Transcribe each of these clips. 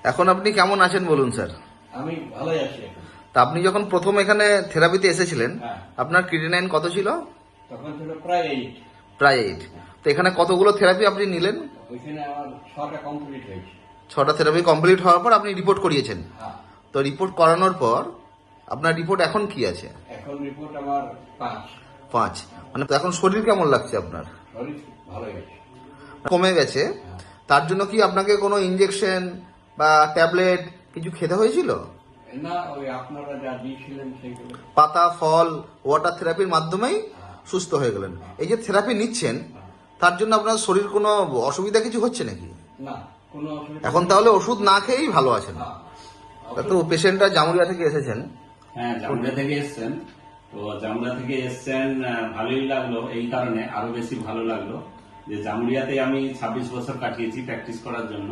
এখন আপনি কেমন আছেন বলুন স্যার? আমি ভালোই আছি এখন। তা আপনি যখন প্রথম এখানে থেরাপিতে এসেছিলেন, হ্যাঁ। আপনার ক্রিয়েটিনাইন কত ছিল? তখন ছিল প্রায় 8। প্রায় 8। তো এখানে কতগুলো থেরাপি আপনি নিলেন? ওইখানে আমার 6টা কমপ্লিট হয়েছে। 6টা থেরাপি কমপ্লিট হওয়ার পর আপনি রিপোর্ট করিয়েছেন। হ্যাঁ। তো রিপোর্ট করানোর পর আপনার রিপোর্ট এখন কি আছে? এখন রিপোর্ট আমার 5। 5। মানে তো এখন শরীর কেমন লাগছে আপনার? শরীর ভালোই আছে। কমে গেছে। হ্যাঁ। তার জন্য কি আপনাকে কোনো ইনজেকশন বা ট্যাবলেট কিছু খেতে হয়েছিল? না, ওই আপনারা যা দিয়েছিলেন সেইগুলো। পাতা, ফল, ওয়াটার থেরাপির মাধ্যমেই সুস্থ হয়ে গেলেন। এই যে থেরাপি নিচ্ছেন, তার জন্য আপনার শরীর কোনো অসুবিধা কিছু হচ্ছে নাকি? না, কোনো অসুবিধা এখন নেই। তাহলে ওষুধ না খেয়েই ভালো আছেন। হ্যাঁ। তা তো পেশেন্টরা জামুরিয়া থেকে এসেছেন। হ্যাঁ, জামুড়িয়া থেকে এসছেন। তো জামুড়িয়া থেকে এসছেন, ভালোই লাগলো। এই কারণে আরো বেশি ভালো লাগলো যে জামুড়িয়াতে আমি 26 বছর কাটিয়েছি প্র্যাকটিস করার জন্য।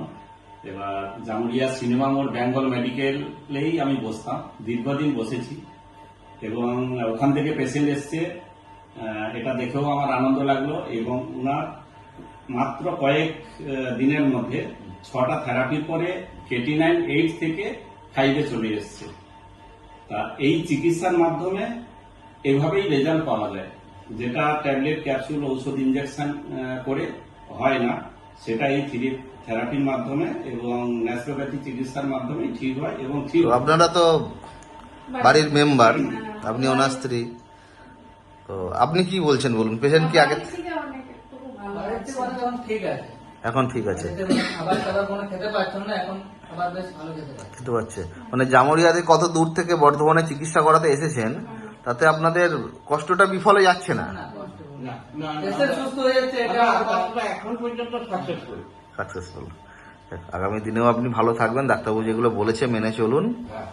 এবার জামুড়িয়া সিনেমা মোড় বেঙ্গল মেডিকেলেই আমি বসতাম, দীর্ঘদিন বসেছি এবং ওখান থেকে পেশেন্ট এসছে। এটা দেখেও আমার আনন্দ লাগলো এবং ওনার মাত্র কয়েক দিনের মধ্যে 6টা থেরাপির পরে ক্রিয়েটিনাইন 8 থেকে 5-এ চলে এসছে। তা এই চিকিৎসার মাধ্যমে এভাবেই রেজাল্ট পাওয়া যায়, যেটা ট্যাবলেট, ক্যাপসুল, ঔষধ, ইনজেকশন করে হয় না, সেটা এই থেরাপির মাধ্যমে এবং ন্যাচুরোপ্যাথি চিকিৎসার মাধ্যমে ঠিক হয় এবং ঠিক তো আপনারা তো বাড়ির মেম্বার, আপনি ওনার স্ত্রী, তো আপনি কি বলছেন বলুন? পেশেন্ট কি আগে বাড়ির থেকে অনেক এখন ঠিক আছে। এখন ঠিক আছে? বাড়িতে খাবার টাবার কোনো খেতে পারতাম না, এখন আবার বেশ ভালো খেতে পারছি। খেতে পারছে? মানে জামুরিয়াতে কত দূর থেকে বর্ধমানে চিকিৎসা করাতে এসেছেন, তাতে আপনাদের কষ্টটা বিফলে যাচ্ছে না? না, কষ্ট হবে না, না। না, না। পেশেন্ট সুস্থ হয়ে যাচ্ছে, এটা আমার কষ্টটা এখন পর্যন্ত সাকসেসফুল। সাকসেসফুল। আগামী দিনেও আপনি ভালো থাকবেন, ডাক্তারবাবু যেগুলো বলেছে মেনে চলুন। হ্যাঁ।